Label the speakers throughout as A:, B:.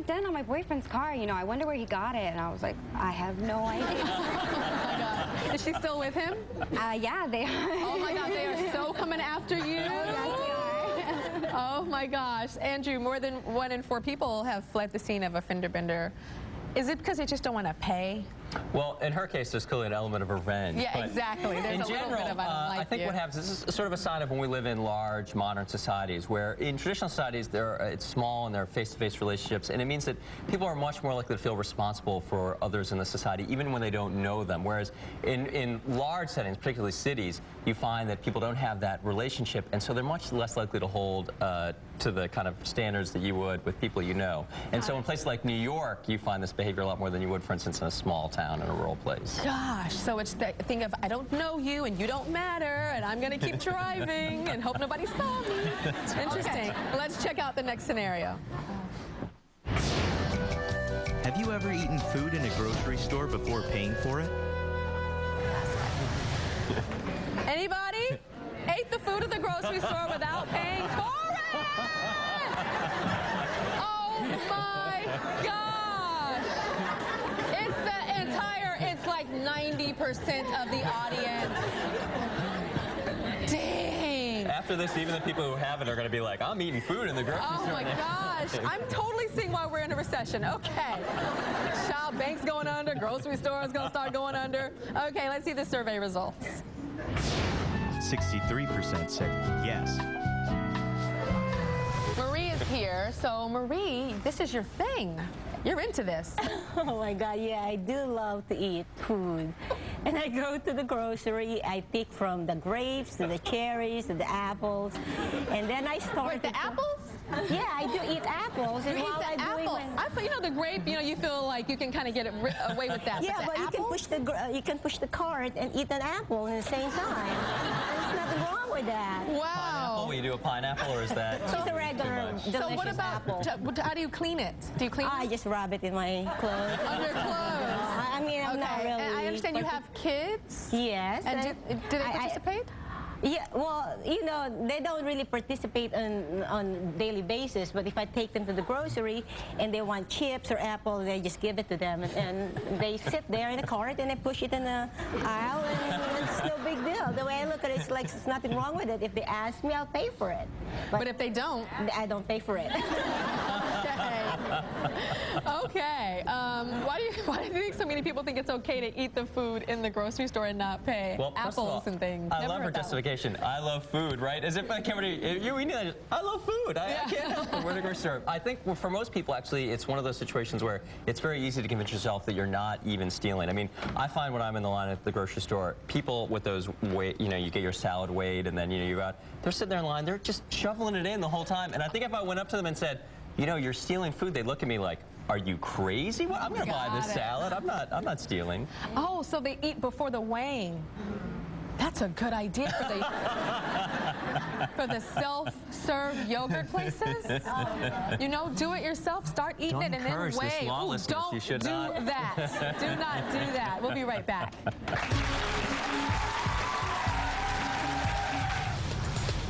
A: dent on my boyfriend's car. You know, I wonder where he got it. And I was like, I have no idea.
B: Oh my God. Is she still with him?
A: Yeah, they are.
B: Oh my God, they are so coming after you.
A: Yes, they are.
B: Oh my gosh. Andrew, more than 1 in 4 people have fled the scene of a fender bender. Is it because they just don't want to pay?
C: Well, in her case, there's clearly an element of revenge.
B: Yeah, exactly. There's
C: in
B: a
C: general,
B: little bit of
C: I think what happens is this is sort of a sign of when we live in large, modern societies, where in traditional societies, it's small and there are face-to-face relationships, and it means that people are much more likely to feel responsible for others in the society, even when they don't know them. Whereas in large settings, particularly cities, you find that people don't have that relationship, and so they're much less likely to hold to the kind of standards that you would with people you know. And so in places like New York, you find this behavior a lot more than you would, for instance, in a small town in a rural place.
B: Gosh, so it's the thing of I don't know you and you don't matter and I'm going to keep driving and hope nobody saw me. Interesting. Let's check out the next scenario.
D: Have you ever eaten food in a grocery store before paying for it?
B: Anybody ate the food at the grocery store without paying for it? Oh my gosh. It's like 90% of the audience. Dang.
C: After this, even the people who have it are going to be like, I'm eating food in the grocery store.
B: Oh my gosh. I'm totally seeing why we're in a recession. Okay. Child banks going under, grocery stores going to start going under. Okay, let's see the survey results.
D: 63% said yes.
B: Marie is here. So Marie, this is your thing. You're into this.
E: Oh my God, yeah, I do love to eat food. And I go to the grocery, I pick from the grapes to the cherries to the apples. And then I start.
B: Wait, the apples?
E: Yeah, I do eat apples.
B: You
E: And
B: eat
E: while
B: the
E: I'm
B: apple.
E: doing my...
B: I feel, you know, the grape, you know, you feel like you can kind of get away with that.
E: Yeah, but you can push the cart and eat an apple at the same time. There's nothing wrong with that.
B: Wow.
C: Will you do a pineapple, or is that
E: Just a regular
C: much?
E: delicious
B: So what about,
E: apple.
B: how do you clean it? Do you clean
E: I
B: it?
E: just rub it in my clothes.
B: On your clothes.
E: I mean, I'm not
B: Okay,
E: really...
B: and I understand you have kids.
E: Yes.
B: And do they participate?
E: Yeah, well, you know, they don't really participate on daily basis, but if I take them to the grocery and they want chips or apple, they just give it to them, and they sit there in the cart and they push it in the aisle, and it's no big deal. The way I look at it, it's like there's nothing wrong with it. If they ask me, I'll pay for it.
B: But if they don't?
E: I don't pay for it.
B: Okay. Why do you think so many people think it's okay to eat the food in the grocery store and not pay?
C: Well, first of all,
B: apples and things.
C: I
B: Never
C: love her
B: heard that one.
C: justification. I love food, right? As if I can't really, you eat that. I love food. I can't help it. We're in the grocery store. I think for most people, actually, it's one of those situations where it's very easy to convince yourself that you're not even stealing. I mean, I find when I'm in the line at the grocery store, people with those weight, you know, you get your salad weighed, and then you go out. They're sitting there in line. They're just shoveling it in the whole time. And I think if I went up to them and said, you know, you're stealing food, they'd look at me like, are you crazy? What? I'm going to buy this salad. I'm not stealing.
B: Oh, so they eat before the weighing. That's a good idea for the self-serve yogurt places. You know, do it yourself. Start eating it and then
C: encourage this
B: weigh. Ooh,
C: lawlessness.
B: don't
C: You should
B: do
C: not.
B: that. Do not do that. We'll be right back.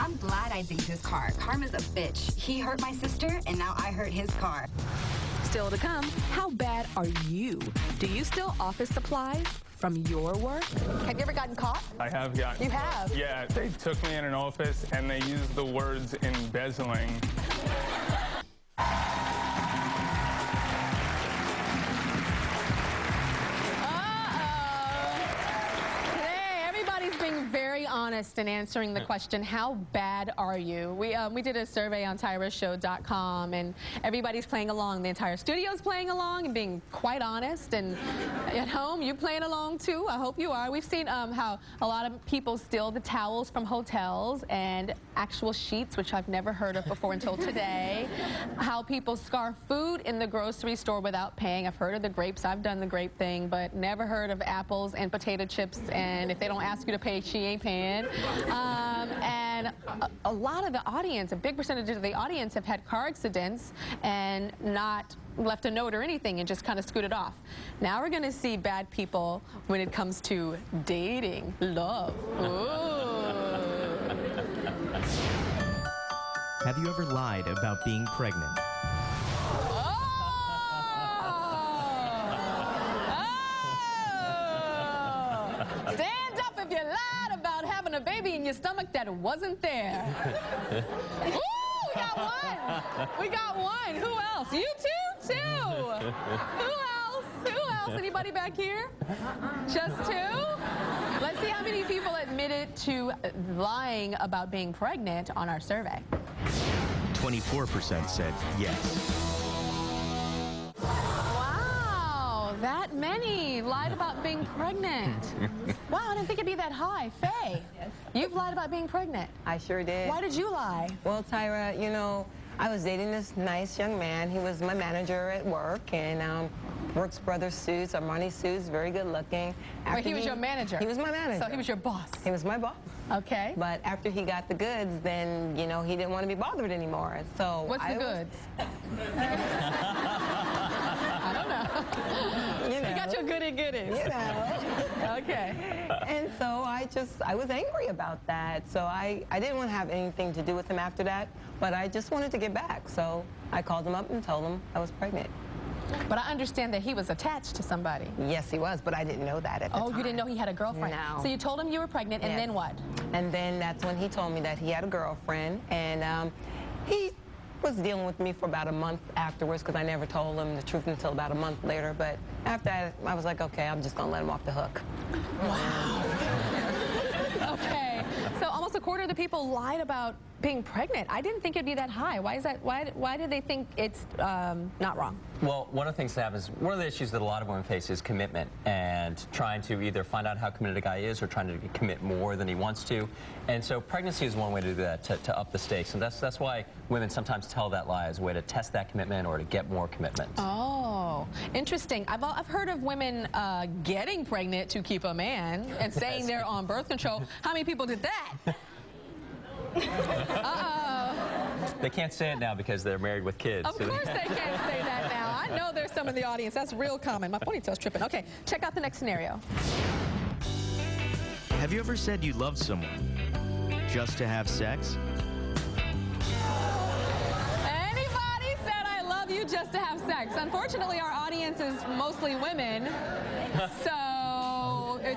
A: I'm glad I dinged his car. Karma's a bitch. He hurt my sister, and now I hurt his car.
F: Still to come, how bad are you? Do you steal office supplies from your work?
B: Have you ever gotten caught?
G: I have gotten.
B: You have?
G: Yeah, they took me in an office and they used the words embezzling.
B: honest in answering the question, how bad are you? We did a survey on TyraShow.com, and everybody's playing along. The entire studio's playing along and being quite honest. And at home, you playing along too. I hope you are. We've seen how a lot of people steal the towels from hotels and actual sheets, which I've never heard of before until today. How people scarf food in the grocery store without paying. I've heard of the grapes. I've done the grape thing, but never heard of apples and potato chips. And if they don't ask you to pay, she ain't paying. And a lot of the audience, a big percentage of the audience, have had car accidents and not left a note or anything and just kind of scooted off. Now we're going to see bad people when it comes to dating, love. Ooh.
D: Have you ever lied about being pregnant?
B: Oh! lied about having a baby in your stomach that wasn't there. Ooh, we got one. We got one. Who else? You too? Who else? Who else? Anybody back here? Just two? Let's see how many people admitted to lying about being pregnant on our survey.
D: 24% said yes.
B: Wow, that many lied about being pregnant. Wow, I didn't think it'd be that high. Faye, you've lied about being pregnant.
H: I sure did.
B: Why did you lie?
H: Well, Tyra, you know, I was dating this nice young man. He was my manager at work, and Brooks Brothers suits, Armani suits, very good looking.
B: Wait, he was your manager?
H: He was my manager.
B: So he was your boss?
H: He was my boss.
B: Okay.
H: But after he got the goods, then, you know, he didn't want to be bothered anymore. So
B: what's the goods? I don't know.
H: You know.
B: You got your goodies.
H: You know.
B: Okay.
H: And so I was angry about that. So I didn't want to have anything to do with him after that, but I just wanted to get back. So I called him up and told him I was pregnant.
B: But I understand that he was attached to somebody.
H: Yes, he was, but I didn't know that at the time.
B: Oh, you didn't know he had a girlfriend?
H: No.
B: So you told him you were pregnant, and
H: Yes.
B: then what?
H: And then that's when he told me that he had a girlfriend, and he was dealing with me for about a month afterwards, because I never told him the truth until about a month later. But after that, I was like, okay, I'm just going to let him off the hook.
B: Wow. Okay. So almost a quarter of the people lied about being pregnant. I didn't think it'd be that high. Why is that? Why did they think it's not wrong?
C: Well, one of the things that happens, one of the issues that a lot of women face is commitment and trying to either find out how committed a guy is or trying to commit more than he wants to. And so pregnancy is one way to do that, to up the stakes. And that's why women sometimes tell that lie as a way to test that commitment or to get more commitment.
B: Oh, interesting. I've heard of women getting pregnant to keep a man and saying they're on birth control. How many people did that? Uh-oh.
C: They can't say it now because they're married with kids.
B: Of course they can't say that now. I know there's some in the audience. That's real common. My ponytail's tripping. Okay, check out the next scenario.
D: Have you ever said you loved someone just to have sex?
B: Anybody said I love you just to have sex? Unfortunately, our audience is mostly women. So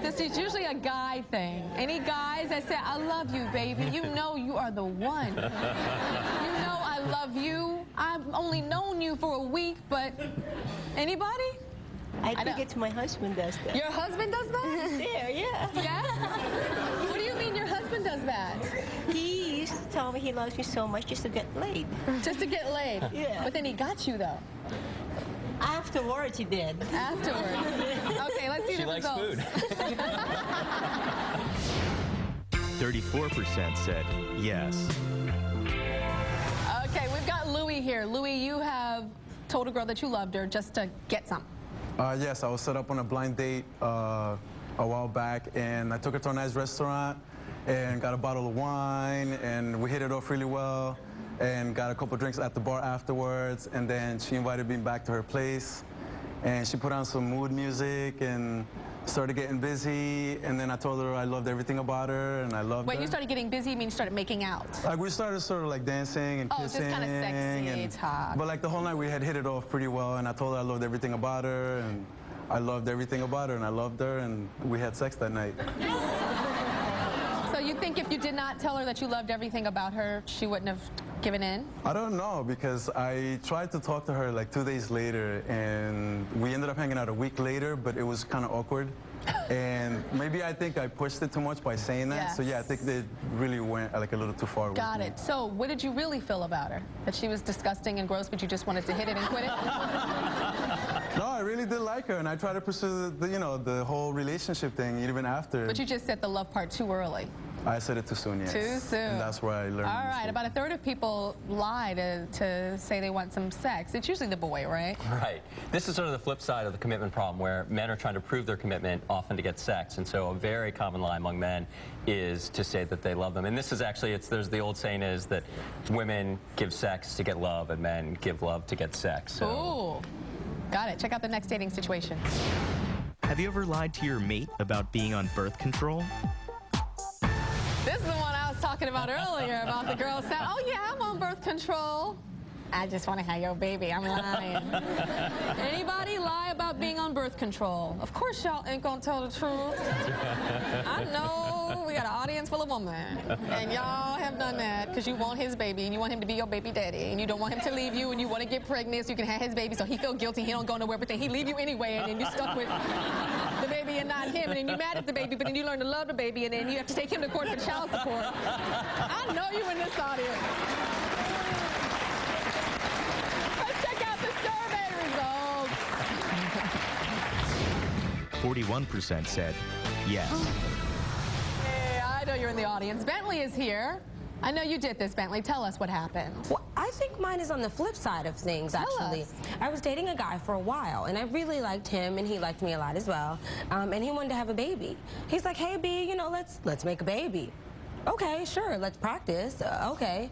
B: this is usually a guy thing. Any guys that say, I love you, baby, you know you are the one. You know I love you. I've only known you for a week, but anybody?
E: I think it's my husband does that.
B: Your husband does that?
E: There, yeah.
B: Yes? What do you mean your husband does that?
E: He used to tell me he loves me so much just to get laid.
B: Just to get laid?
E: Yeah.
B: But then he got you, though.
E: Afterwards, he did.
B: Afterwards. Okay, let's see
C: She
B: the
C: likes
B: results.
C: food.
D: 34% said yes.
B: Okay, we've got Louie here. Louie, you have told a girl that you loved her just to get some.
I: Yes, I was set up on a blind date a while back, and I took her to a nice restaurant and got a bottle of wine, and we hit it off really well, and got a couple drinks at the bar afterwards, and then she invited me back to her place, and she put on some mood music and started getting busy, and then I told her I loved everything about her, and I loved her.
B: Wait, you started getting busy, you mean you started making out?
I: Like, we started sort of like dancing and
B: Oh, just
I: kissing.
B: kinda sexy
I: and,
B: talk.
I: But like the whole night we had hit it off pretty well, and I told her I loved everything about her, and I loved everything about her, and I loved her, and we had sex that night.
B: So you think if you did not tell her that you loved everything about her, she wouldn't have given in?
I: I don't know, because I tried to talk to her like 2 days later, and we ended up hanging out a week later, but it was kind of awkward. And maybe I think I pushed it too much by saying that.
B: Yes.
I: So yeah, I think they really went like a little too far.
B: Got
I: with
B: it.
I: me.
B: So what did you really feel about her? That she was disgusting and gross, but you just wanted to hit it and quit it?
I: No, I really did like her, and I tried to pursue the whole relationship thing even after.
B: But you just said the love part too early.
I: I said it too soon, yes.
B: Too soon.
I: And that's where I learned.
B: All
I: my
B: right,
I: mistake.
B: about a third of people lie to say they want some sex. It's usually the boy, right?
C: Right. This is sort of the flip side of the commitment problem, where men are trying to prove their commitment often to get sex. And so a very common lie among men is to say that they love them. And this is actually, there's the old saying is that women give sex to get love and men give love to get sex. So.
B: Ooh. Got it. Check out the next dating situation.
D: Have you ever lied to your mate about being on birth control?
B: This is the one I was talking about earlier, about the girl saying, oh yeah, I'm on birth control. I just want to have your baby. I'm lying. Anybody lie about being on birth birth control. Of course y'all ain't gonna tell the truth. I know we got an audience full of women, and y'all have done that because you want his baby and you want him to be your baby daddy, and you don't want him to leave you, and you want to get pregnant so you can have his baby, so he feel guilty, he don't go nowhere, but then he leave you anyway, and then you stuck with the baby and not him, and then you mad at the baby, but then you learn to love the baby, and then you have to take him to court for child support. I know you in this audience. Let's check out the survey results.
D: 41% said yes.
B: Hey, I know you're in the audience. Bentley is here. I know you did this, Bentley. Tell us what happened.
J: Well, I think mine is on the flip side of things, actually. I was dating a guy for a while, and I really liked him, and he liked me a lot as well. And he wanted to have a baby. He's like, hey, B, you know, let's make a baby. Okay, sure, let's practice. Okay.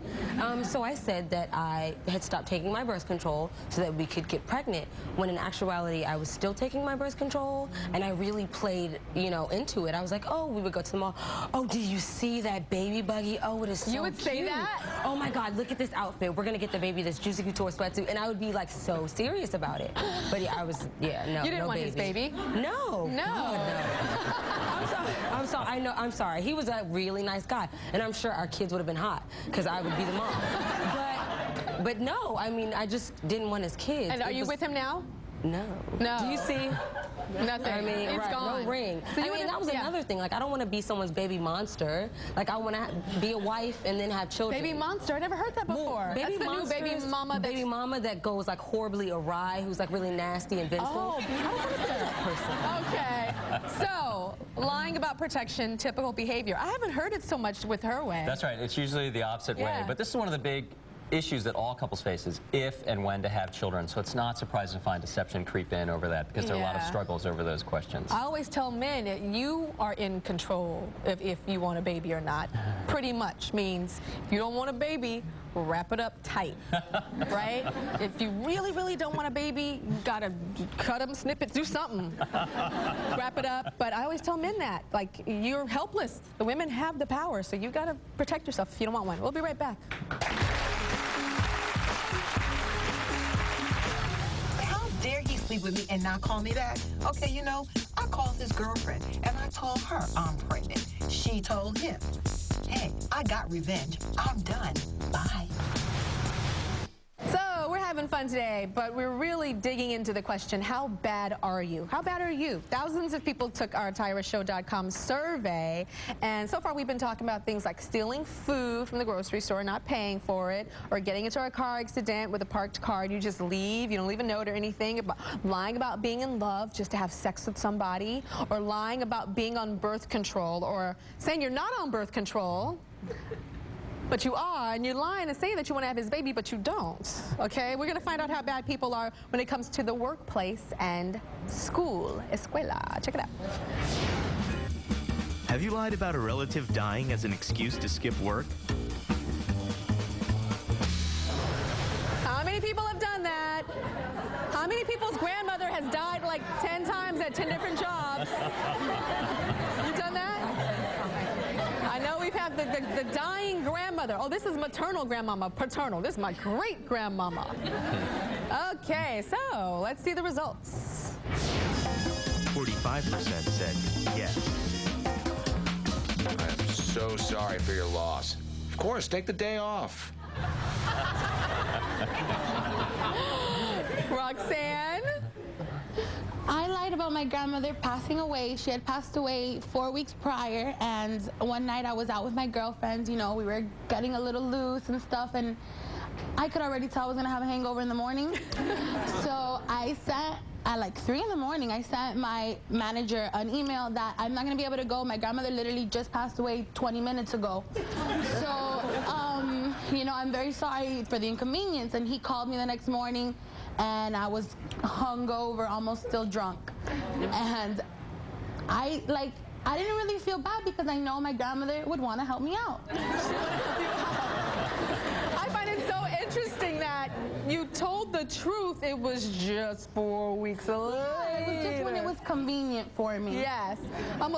J: So I said that I had stopped taking my birth control so that we could get pregnant, when in actuality I was still taking my birth control, and I really played, you know, into it. I was like, oh, we would go to the mall. Oh, do you see that baby buggy? Oh, it is so cute.
B: You would say that?
J: Oh my God, look at this outfit. We're gonna get the baby this Juicy Couture sweatsuit, and I would be like so serious about it. But yeah, no,
B: You didn't
J: no
B: want
J: baby.
B: his baby?
J: No.
B: No.
J: God, no. I'm sorry. I know. I'm sorry. He was a really nice guy, and I'm sure our kids would have been hot because I would be the mom. But no, I mean, I just didn't want his kids.
B: And are you with him now?
J: No.
B: No.
J: Do you see?
B: Nothing.
J: I mean,
B: it's
J: right,
B: gone.
J: no ring.
B: So
J: I mean, that was another thing. Like, I don't want to be someone's baby monster. Like, I want to be a wife and then have children.
B: Baby monster? I never heard that before.
J: Baby
B: That's the new baby mama.
J: Baby mama that goes like horribly awry, who's like really nasty and vengeful.
B: Oh,
J: I don't want to be that person.
B: Okay. So, lying about protection, typical behavior. I haven't heard it so much with her way.
C: That's right. It's usually the opposite way.
B: Yeah.
C: But this is one of the big issues that all couples face, is if and when to have children. So it's not surprising to find deception creep in over that, because there are a lot of
B: Yeah.
C: struggles over those questions.
B: I always tell men that you are in control if you want a baby or not. Pretty much means if you don't want a baby, wrap it up tight, right? If you really, really don't want a baby, you gotta cut them, snip it, do something. Wrap it up. But I always tell men that, like, you're helpless. The women have the power, so you gotta protect yourself if you don't want one. We'll be right back.
K: How dare he sleep with me and not call me back? Okay, you know, I called his girlfriend and I told her I'm pregnant. She told him, hey, I got revenge. I'm done. Bye.
B: So we're having fun today, but we're really digging into the question, how bad are you? How bad are you? Thousands of people took our TyraShow.com survey, and so far we've been talking about things like stealing food from the grocery store, not paying for it, or getting into a car accident with a parked car and you just leave, you don't leave a note or anything, about lying about being in love just to have sex with somebody, or lying about being on birth control, or saying you're not on birth control, but you are, and you're lying and saying that you want to have his baby, but you don't, okay? We're going to find out how bad people are when it comes to the workplace and school, escuela. Check it out.
D: Have you lied about a relative dying as an excuse to skip work?
B: How many people have done that? How many people's grandmother has died like 10 times at 10 different jobs? You done that? I know we've had the dying grandmother. Oh, this is maternal grandmama, paternal. This is my great grandmama. Okay, so let's see the results.
D: 45% said yes.
L: I am so sorry for your loss. Of course, take the day off.
B: Roxanne?
M: I lied about my grandmother passing away. She had passed away 4 weeks prior, and one night I was out with my girlfriends. You know, we were getting a little loose and stuff, and I could already tell I was gonna have a hangover in the morning. So I sent, at like 3 in the morning, I sent my manager an email that I'm not gonna be able to go. My grandmother literally just passed away 20 minutes ago. So, you know, I'm very sorry for the inconvenience. And he called me the next morning, and I was hungover, almost still drunk. And I didn't really feel bad because I know my grandmother would want to help me out.
B: I find it so interesting that you told the truth. It was just 4 weeks later.
M: Yeah, it was just when it was convenient for me.
B: Yes. Almost